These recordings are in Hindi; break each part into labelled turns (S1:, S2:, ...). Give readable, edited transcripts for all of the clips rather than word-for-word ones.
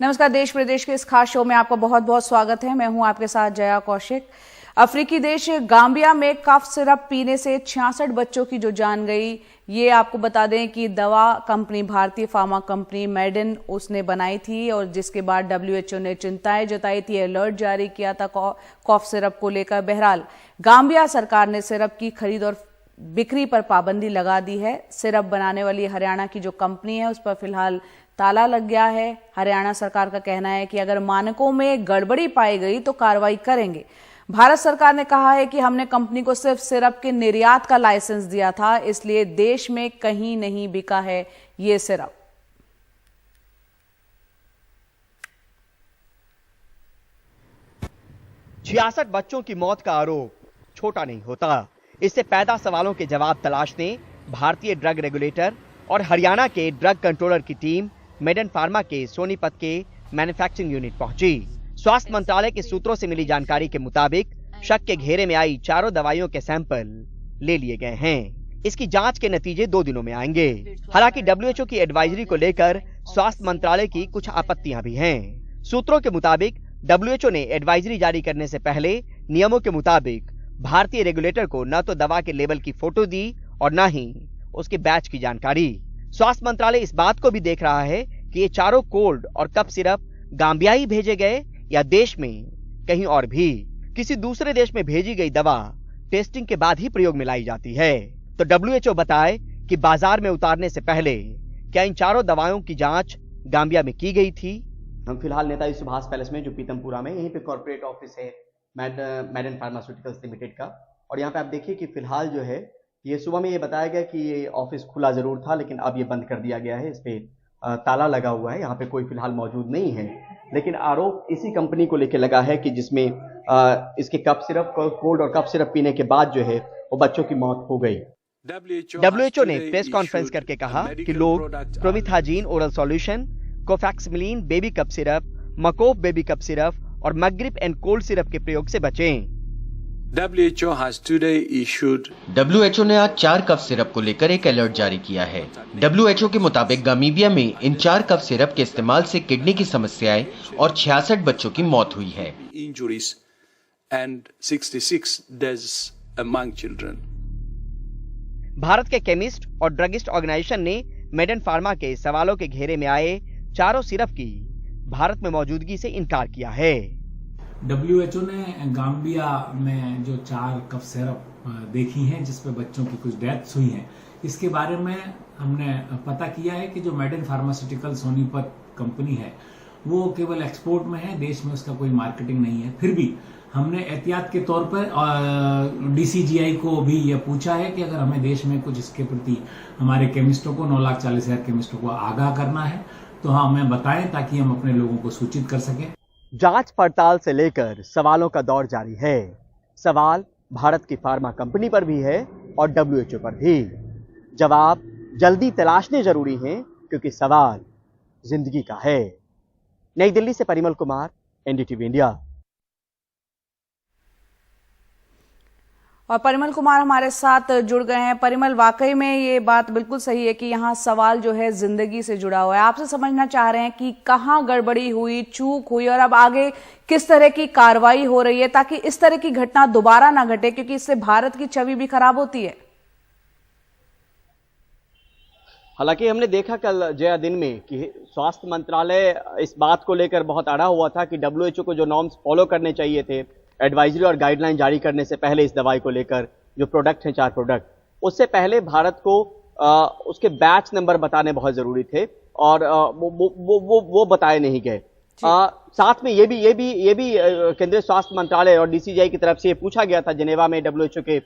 S1: नमस्कार, देश प्रदेश के इस खास शो में आपका बहुत बहुत स्वागत है। मैं हूं आपके साथ जया कौशिक। अफ्रीकी देश गाम्बिया में कफ सिरप पीने से 66 बच्चों की जो जान गई। ये आपको बता दें कि दवा कंपनी भारतीय फार्मा कंपनी मेडन उसने बनाई थी और जिसके बाद WHO ने चिंताएं जताई थी, अलर्ट जारी किया था कफ सिरप को लेकर। बहरहाल गाम्बिया सरकार ने सिरप की खरीद और बिक्री पर पाबंदी लगा दी है। सिरप बनाने वाली हरियाणा की जो कंपनी है उस पर फिलहाल ताला लग गया है। हरियाणा सरकार का कहना है कि अगर मानकों में गड़बड़ी पाई गई तो कार्रवाई करेंगे। भारत सरकार ने कहा है कि हमने कंपनी को सिर्फ सिरप के निर्यात का लाइसेंस दिया था, इसलिए देश में कहीं नहीं बिका है ये सिरप।
S2: 66 बच्चों की मौत का आरोप छोटा नहीं होता। इससे पैदा सवालों के जवाब तलाशने भारतीय ड्रग रेगुलेटर और हरियाणा के ड्रग कंट्रोलर की टीम मेडन फार्मा के सोनीपत के मैन्युफैक्चरिंग यूनिट पहुंची। स्वास्थ्य मंत्रालय के सूत्रों से मिली जानकारी के मुताबिक शक के घेरे में आई चारों दवाइयों के सैंपल ले लिए गए हैं। इसकी जांच के नतीजे 2 दिनों में आएंगे। हालांकि WHO की एडवाइजरी को लेकर स्वास्थ्य मंत्रालय की कुछ आपत्तियां भी हैं। सूत्रों के मुताबिक WHO ने एडवाइजरी जारी करने से पहले नियमों के मुताबिक भारतीय रेगुलेटर को न तो दवा के लेबल की फोटो दी और न ही उसके बैच की जानकारी। स्वास्थ्य मंत्रालय इस बात को भी देख रहा है कि ये चारों कोल्ड और कफ सिरप गाम्बिया ही भेजे गए या देश में कहीं और भी किसी दूसरे देश में भेजी गई दवा टेस्टिंग के बाद ही प्रयोग में लाई जाती है। तो WHO बताए कि बाजार में उतारने से पहले क्या इन चारों दवाओं की जांच गाम्बिया में की गई थी। हम फिलहाल नेताजी सुभाष पैलेस में जो पीतमपुरा में यहीं पे कॉर्पोरेट ऑफिस है मेडन फार्मास्यूटिकल्स लिमिटेड का, और यहाँ पे आप देखिए कि फिलहाल जो है ये सुबह में ये बताया गया कि ये ऑफिस खुला जरूर था, लेकिन अब ये बंद कर दिया गया है। इस पे ताला लगा हुआ है। यहाँ पे कोई फिलहाल मौजूद नहीं है, लेकिन आरोप इसी कंपनी को लेकर लगा है कि जिसमें इसके कफ सिरप कोल्ड और कफ सिरप पीने के बाद जो है वो बच्चों की मौत हो गई। WHO ने प्रेस कॉन्फ्रेंस करके कहा कि लोग promethazine oral solution, Kofexmalin baby cough syrup, Makoff baby cough syrup और मग्रिप एंड कोल्ड सिरप के प्रयोग से बचें।
S3: WHO ने आज 4 कफ सिरप को लेकर एक अलर्ट जारी किया है। WHO के मुताबिक गामीबिया में इन 4 कफ सिरप के इस्तेमाल से किडनी की समस्याएं और 66 बच्चों की मौत हुई है।
S2: भारत के केमिस्ट और ड्रगिस्ट ऑर्गेनाइजेशन ने मेडन फार्मा के सवालों के घेरे में आए चारों सिरप की भारत में मौजूदगी से इनकार किया है।
S4: WHO ने गाम्बिया में जो 4 कफ सिरप देखी हैं जिसपे बच्चों की कुछ डेथ्स हुई हैं, इसके बारे में हमने पता किया है कि जो मेडन फार्मास्यूटिकल सोनीपत कंपनी है वो केवल एक्सपोर्ट में है, देश में उसका कोई मार्केटिंग नहीं है। फिर भी हमने एहतियात के तौर पर DCGI को भी यह पूछा है कि अगर हमें देश में कुछ इसके प्रति हमारे केमिस्टों को 9,40,000 केमिस्टों को आगाह करना है तो हाँ हमें बताएं ताकि हम अपने लोगों को सूचित कर सकें।
S2: जांच पड़ताल से लेकर सवालों का दौर जारी है। सवाल भारत की फार्मा कंपनी पर भी है और WHO पर भी। जवाब जल्दी तलाशने जरूरी हैं क्योंकि सवाल जिंदगी का है। नई दिल्ली से परिमल कुमार, NDTV इंडिया।
S1: और परिमल कुमार हमारे साथ जुड़ गए हैं। परिमल, वाकई में ये बात बिल्कुल सही है कि यहाँ सवाल जो है जिंदगी से जुड़ा हुआ है। आपसे समझना चाह रहे हैं कि कहाँ गड़बड़ी हुई, चूक हुई और अब आगे किस तरह की कार्रवाई हो रही है ताकि इस तरह की घटना दोबारा ना घटे, क्योंकि इससे भारत की छवि भी खराब होती है।
S2: हालांकि हमने देखा कल जया दिन में कि स्वास्थ्य मंत्रालय इस बात को लेकर बहुत अड़ा हुआ था कि WHO को जो नॉर्म्स फॉलो करने चाहिए थे एडवाइजरी और गाइडलाइन जारी करने से पहले इस दवाई को लेकर जो प्रोडक्ट हैं 4 प्रोडक्ट, उससे पहले भारत को उसके बैच नंबर बताने बहुत जरूरी थे और वो बताए नहीं गए। साथ में ये भी केंद्रीय स्वास्थ्य मंत्रालय और DCGI की तरफ से ये पूछा गया था जेनेवा में WHO के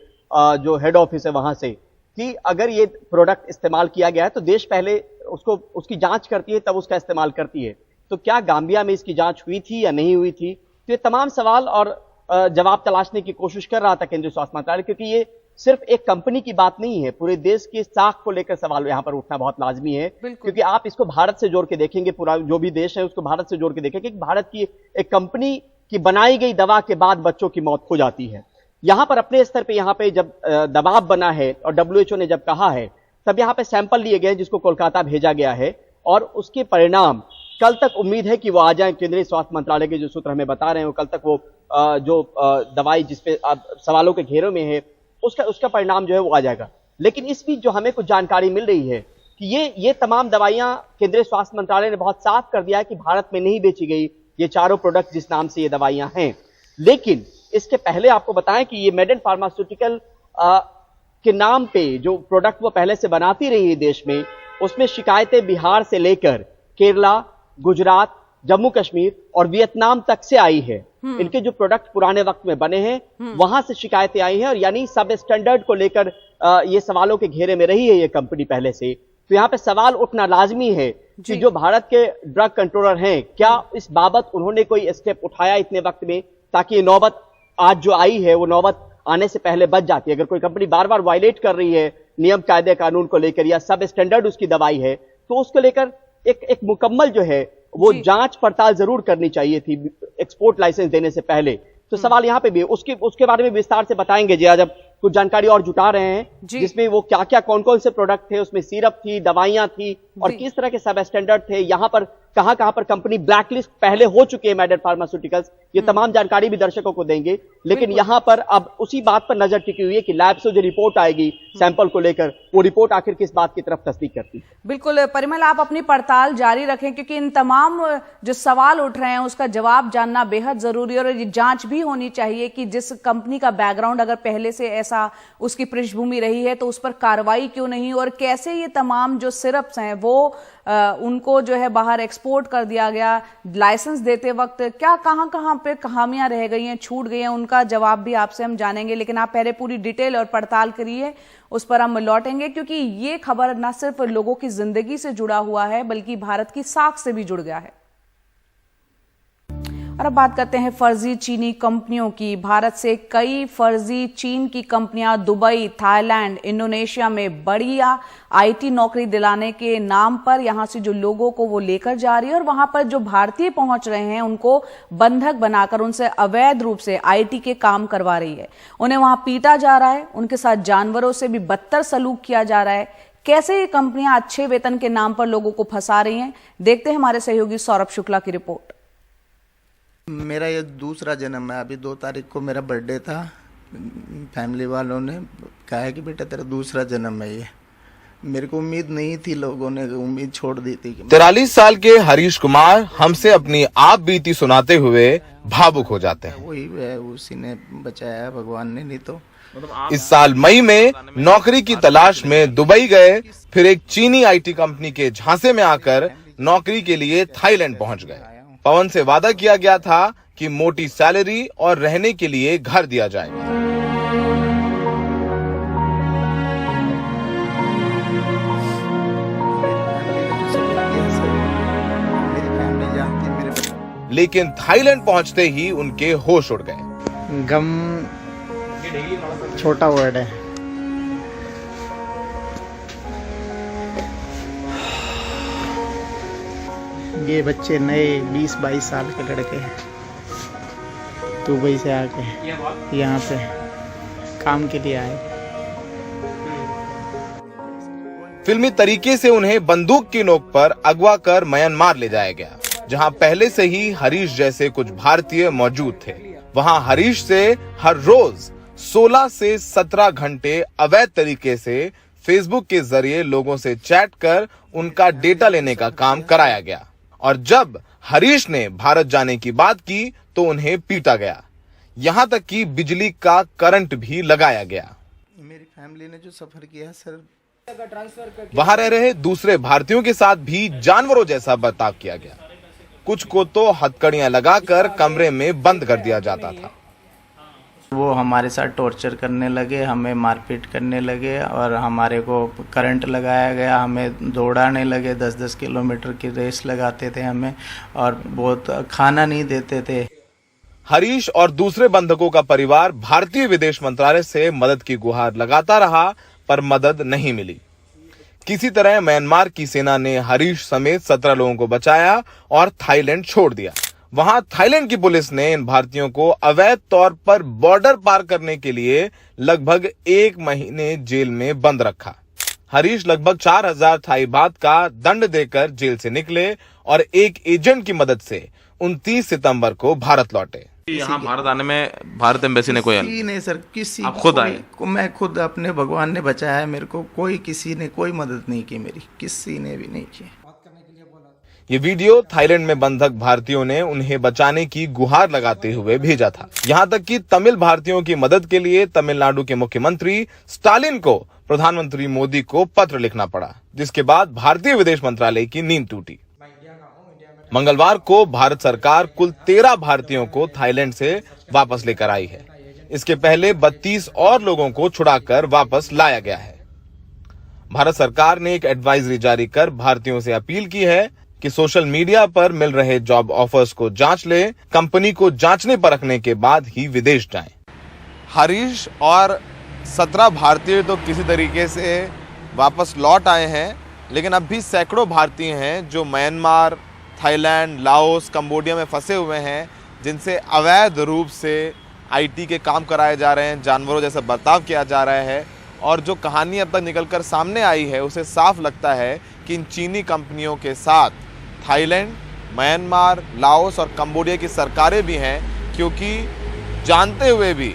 S2: जो हेड ऑफिस है वहां से कि अगर ये प्रोडक्ट इस्तेमाल किया गया है तो देश पहले उसकी जांच करती है तब उसका इस्तेमाल करती है। तो क्या गाम्बिया में इसकी जांच हुई थी या नहीं हुई थी? तो ये तमाम सवाल और जवाब तलाशने की कोशिश कर रहा था केंद्रीय स्वास्थ्य मंत्रालय, क्योंकि ये सिर्फ एक कंपनी की बात नहीं है, पूरे देश की साख को लेकर सवाल यहाँ पर उठना बहुत लाजमी है। क्योंकि आप इसको भारत से जोड़ के देखेंगे, पूरा जो भी देश है उसको भारत से जोड़ के देखेंगे कि भारत की एक कंपनी की बनाई गई दवा के बाद बच्चों की मौत हो जाती है। यहाँ पर अपने स्तर पे यहाँ पे जब दबाव बना है और WHO ने जब कहा है तब यहाँ पे सैंपल लिए गए जिसको कोलकाता भेजा गया है और उसके परिणाम कल तक उम्मीद है कि वो आ जाएं। केंद्रीय स्वास्थ्य मंत्रालय के जो सूत्र हमें बता रहे हैं, कल तक वो जो दवाई जिसपे सवालों के घेरों में है उसका परिणाम जो है वो आ जाएगा। लेकिन इस बीच जो हमें कुछ जानकारी मिल रही है कि ये तमाम दवाइयां केंद्रीय स्वास्थ्य मंत्रालय ने बहुत साफ कर दिया है कि भारत में नहीं बेची गई ये चारों प्रोडक्ट जिस नाम से ये दवाइयां हैं। लेकिन इसके पहले आपको बताएं कि ये मेडेन फार्मास्यूटिकल के नाम पे जो प्रोडक्ट वो पहले से बनाती रही है देश में, उसमें शिकायतें बिहार से लेकर केरला, गुजरात, जम्मू कश्मीर और वियतनाम तक से आई है। इनके जो प्रोडक्ट पुराने वक्त में बने हैं वहां से शिकायतें आई हैं, और यानी सब स्टैंडर्ड को लेकर ये सवालों के घेरे में रही है ये कंपनी पहले से। तो यहाँ पे सवाल उठना लाजमी है कि जो भारत के ड्रग कंट्रोलर हैं, क्या इस बाबत उन्होंने कोई स्टेप उठाया इतने वक्त में, ताकि ये नौबत आज जो आई है वो नौबत आने से पहले बच जाती है। अगर कोई कंपनी बार बार वायलेट कर रही है नियम कायदे कानून को लेकर, या सब स्टैंडर्ड उसकी दवाई है, तो उसको लेकर एक मुकम्मल जो है वो जांच पड़ताल जरूर करनी चाहिए थी एक्सपोर्ट लाइसेंस देने से पहले। तो सवाल यहाँ पे भी उसके बारे में विस्तार से बताएंगे जी। आज अब कुछ जानकारी और जुटा रहे हैं जिसमें वो क्या क्या कौन कौन से प्रोडक्ट थे, उसमें सिरप थी, दवाइयां थी, और किस तरह के सब स्टैंडर्ड थे, यहाँ पर कहां पर कंपनी ब्लैकलिस्ट पहले हो चुकी है मेडेन फार्मास्यूटिकल्स, ये तमाम जानकारी भी दर्शकों को देंगे। लेकिन यहाँ पर अब उसी बात पर नजर टिकी हुई है कि लैब से जो रिपोर्ट आएगी सैंपल को लेकर, वो रिपोर्ट आखिर किस बात की तरफ तस्दीक करती है।
S1: बिल्कुल परिमल, आप अपनी पड़ताल जारी रखें, क्योंकि इन तमाम जो सवाल उठ रहे हैं उसका जवाब जानना बेहद जरूरी है। और ये जांच भी होनी चाहिए कि जिस कंपनी का बैकग्राउंड अगर पहले से ऐसा उसकी पृष्ठभूमि रही है तो उस पर कार्रवाई क्यों नहीं, और कैसे ये तमाम जो सिरप्स हैं वो उनको जो है बाहर एक्सपोर्ट कर दिया गया। लाइसेंस देते वक्त क्या कहां पे खामियां रह गई हैं, छूट गई हैं, उनका जवाब भी आपसे हम जानेंगे। लेकिन आप पहले पूरी डिटेल और पड़ताल करिए, उस पर हम लौटेंगे, क्योंकि ये खबर न सिर्फ लोगों की जिंदगी से जुड़ा हुआ है बल्कि भारत की साख से भी जुड़ गया है। और अब बात करते हैं फर्जी चीनी कंपनियों की। भारत से कई फर्जी चीन की कंपनियां दुबई, थाईलैंड, इंडोनेशिया में बढ़िया आईटी नौकरी दिलाने के नाम पर यहां से जो लोगों को वो लेकर जा रही है, और वहां पर जो भारतीय पहुंच रहे हैं उनको बंधक बनाकर उनसे अवैध रूप से आईटी के काम करवा रही है। उन्हें वहां पीटा जा रहा है, उनके साथ जानवरों से भी बदतर सलूक किया जा रहा है। कैसे ये कंपनियां अच्छे वेतन के नाम पर लोगों को फंसा रही हैं, देखते हैं हमारे सहयोगी सौरभ शुक्ला की रिपोर्ट।
S5: मेरा ये दूसरा जन्म है। अभी 2 तारीख को मेरा बर्थडे था। फैमिली वालों ने कहा है कि बेटा तेरा दूसरा जन्म है ये। मेरे को उम्मीद नहीं थी, लोगों ने उम्मीद छोड़ दी थी।
S6: 43 साल के हरीश कुमार हमसे अपनी आप बीती सुनाते हुए भावुक हो जाते हैं।
S5: वही है, उसी ने बचाया, भगवान ने, नहीं तो।
S6: इस साल मई में नौकरी की तलाश में दुबई गए, फिर एक चीनी आईटी कंपनी के झांसे में आकर नौकरी के लिए थाईलैंड पहुंच गए। पवन से वादा किया गया था कि मोटी सैलरी और रहने के लिए घर दिया जाएगा। लेकिन थाईलैंड पहुंचते ही उनके होश उड़ गए।
S5: गम छोटा वर्ड है। ये बच्चे नए 20-22 साल के लड़के हैं, दुबई से आके यहाँ पे काम के लिए आए।
S6: फिल्मी तरीके से उन्हें बंदूक की नोक पर अगवा कर म्यांमार ले जाया गया, जहां पहले से ही हरीश जैसे कुछ भारतीय मौजूद थे। वहां हरीश से हर रोज 16 से 17 घंटे अवैध तरीके से फेसबुक के जरिए लोगों से चैट कर उनका डेटा लेने का काम कराया गया। और जब हरीश ने भारत जाने की बात की तो उन्हें पीटा गया, यहां तक कि बिजली का करंट भी लगाया गया।
S5: मेरी फैमिली ने जो सफर किया सर,
S6: वहां रह रहे दूसरे भारतीयों के साथ भी जानवरों जैसा बर्ताव किया गया। कुछ को तो हथकड़ियां लगाकर कमरे में बंद कर दिया जाता था।
S5: वो हमारे साथ टॉर्चर करने लगे, हमें मारपीट करने लगे और हमारे को करंट लगाया गया। हमें दौड़ाने लगे, 10-10 किलोमीटर की रेस लगाते थे हमें, और बहुत खाना नहीं देते थे।
S6: हरीश और दूसरे बंधकों का परिवार भारतीय विदेश मंत्रालय से मदद की गुहार लगाता रहा, पर मदद नहीं मिली। किसी तरह म्यांमार की सेना ने हरीश समेत 17 लोगों को बचाया और थाईलैंड छोड़ दिया। वहां थाईलैंड की पुलिस ने इन भारतीयों को अवैध तौर पर बॉर्डर पार करने के लिए लगभग 1 महीने जेल में बंद रखा। हरीश लगभग 4000 थाई बात का दंड देकर जेल से निकले और एक एजेंट की मदद से 29 सितंबर को भारत लौटे।
S7: यहाँ भारत आने में भारत एम्बेसी ने कोई
S5: किसी ने सर किसी
S7: आप खुद आए?
S5: मैं खुद, अपने भगवान ने बचाया है मेरे को, कोई किसी ने कोई मदद नहीं की मेरी, किसी ने भी नहीं की।
S6: ये वीडियो थाईलैंड में बंधक भारतीयों ने उन्हें बचाने की गुहार लगाते हुए भेजा था। यहाँ तक कि तमिल भारतीयों की मदद के लिए तमिलनाडु के मुख्यमंत्री स्टालिन को प्रधानमंत्री मोदी को पत्र लिखना पड़ा, जिसके बाद भारतीय विदेश मंत्रालय की नींद टूटी। मंगलवार को भारत सरकार कुल 13 भारतीयों को थाईलैंड से वापस लेकर आई है। इसके पहले 32 और लोगों को छुड़ाकर वापस लाया गया है। भारत सरकार ने एक एडवाइजरी जारी कर भारतीयों से अपील की है कि सोशल मीडिया पर मिल रहे जॉब ऑफर्स को जांच ले, कंपनी को जांचने परखने के बाद ही विदेश जाएं।
S8: हरीश और 17 भारतीय तो किसी तरीके से वापस लौट आए हैं, लेकिन अब भी सैकड़ों भारतीय हैं जो म्यांमार, थाईलैंड, लाओस, कंबोडिया में फंसे हुए हैं, जिनसे अवैध रूप से आईटी के काम कराए जा रहे हैं, जानवरों जैसा बर्ताव किया जा रहा है। और जो कहानी अब तक निकलकर सामने आई है उसे साफ लगता है कि इन चीनी कंपनियों के साथ थाईलैंड, म्यांमार, लाओस और कंबोडिया की सरकारें भी हैं, क्योंकि जानते हुए भी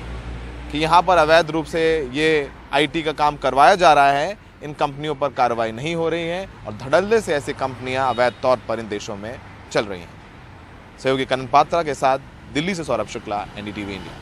S8: कि यहाँ पर अवैध रूप से ये आईटी का काम करवाया जा रहा है, इन कंपनियों पर कार्रवाई नहीं हो रही है और धड़ल्ले से ऐसी कंपनियां अवैध तौर पर इन देशों में चल रही हैं। सहयोगी कनन पात्रा के साथ दिल्ली से सौरभ शुक्ला, एनडीटीवी इंडिया।